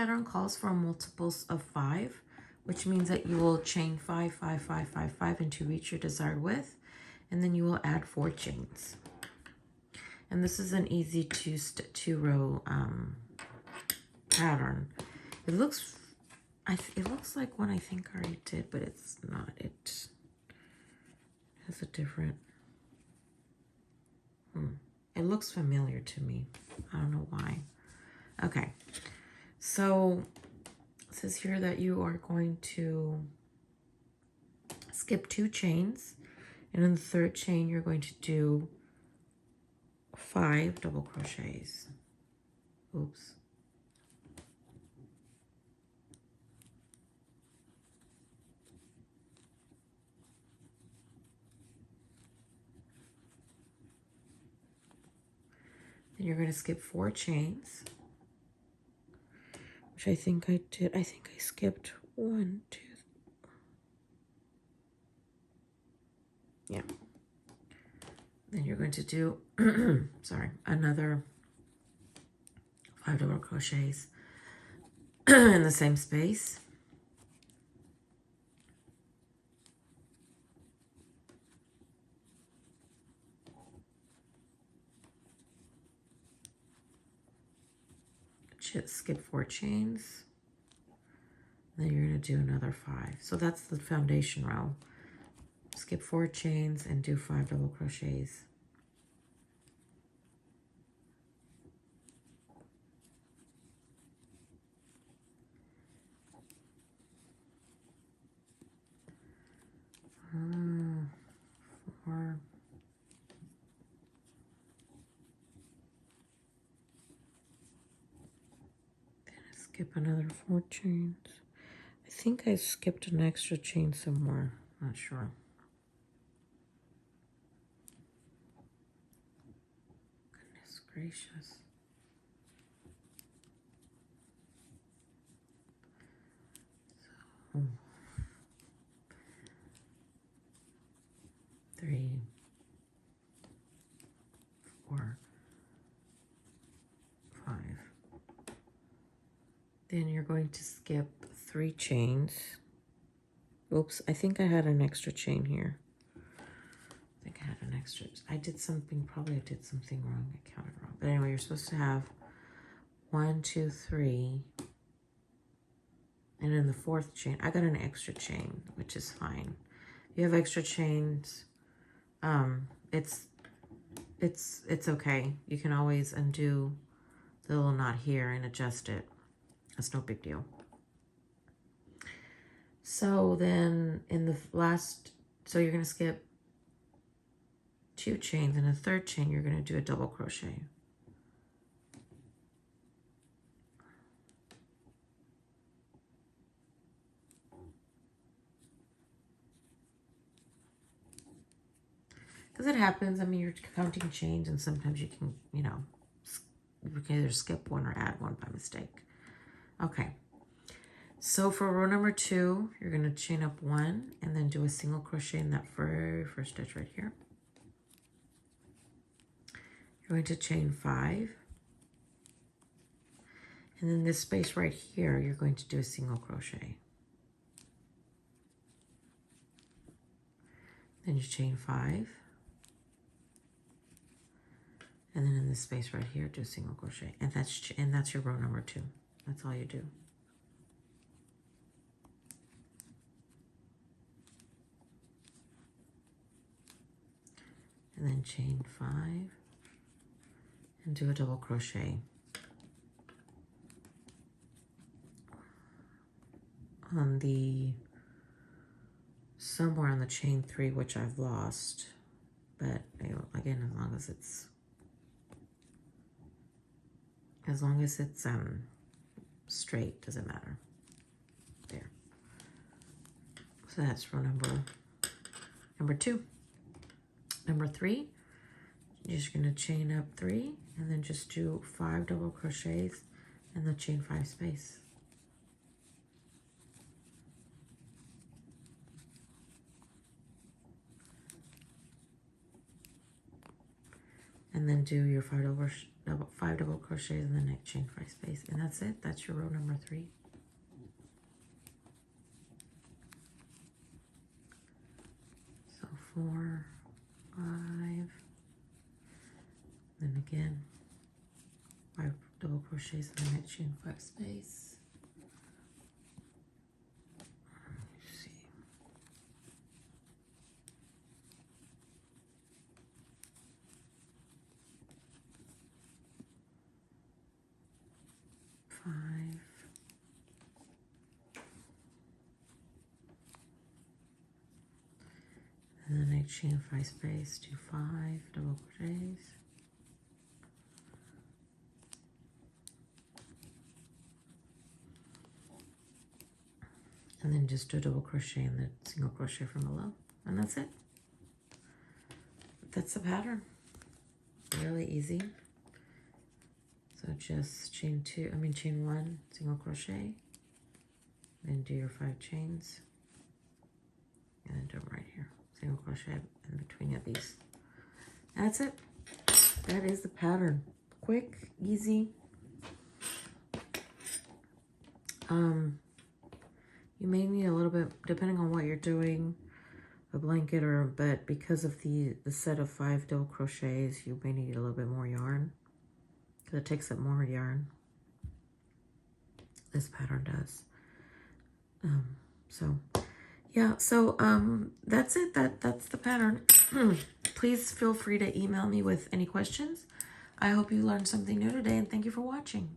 pattern calls for multiples of 5, which means that you will chain 5, 5, 5, 5, 5 until you reach your desired width, and then you will add 4 chains. And this is an easy two-row pattern. It looks like one I think I already did, but it's not. It has a different. It looks familiar to me. I don't know why. Okay, so it says here that you are going to skip 2 chains, and in the 3rd chain you're going to do 5 double crochets. Oops. Then you're going to skip 4 chains, which I think I did. I think I skipped 1, 2. Yeah. Then you're going to do, sorry, another 5 double crochets in the same space. Skip 4 chains. Then you're going to do another 5. So that's the foundation row. Skip 4 chains and do 5 double crochets. Four. Then I skip another 4 chains. I think I skipped an extra chain somewhere. Not sure. Goodness gracious. So, 3, 4, 5. Then you're going to skip 3 chains. Oops, I think I had an extra chain here. I think I had an extra. I did something, probably I did something wrong. I counted wrong. But anyway, you're supposed to have 1, 2, 3. And in the 4th chain, I got an extra chain, which is fine. If you have extra chains, it's okay. You can always undo the little knot here and adjust it. That's no big deal. So then in the last, so you're going to skip 2 chains. In the 3rd chain, you're going to do a double crochet. Because it happens. I mean, you're counting chains, and sometimes you can, you know, you can either skip one or add one by mistake. Okay. So for row number 2, you're going to chain up 1 and then do a single crochet in that very first stitch right here. You're going to chain 5. And then this space right here, you're going to do a single crochet. Then you chain 5. And then in this space right here, do a single crochet. And that's your row number 2. That's all you do. And then chain 5 and do a double crochet. On the, somewhere on the chain 3, which I've lost, but again, as long as it's straight, doesn't matter. There. So that's row number 2. Number 3, you're just going to chain up 3 and then just do 5 double crochets in the chain 5 space. and then do your 5 double crochets in the next chain 5 space, and that's it. That's your row number 3. So 4, 5, then again 5 double crochets in the next chain 5 space. Let's see. 5. And then I chain 5 space, do 5 double crochets. And then just do a double crochet in the single crochet from below. And that's it. That's the pattern. Really easy. So just chain 1, single crochet. Then do your 5 chains. And then do them right here. Single crochet in between of these. That's it. That is the pattern. Quick, easy. You may need a little bit, depending on what you're doing, a blanket, but because of the set of 5 double crochets, you may need a little bit more yarn, because it takes up more yarn. This pattern does. That's it. That's the pattern. Please feel free to email me with any questions. I hope you learned something new today, and thank you for watching.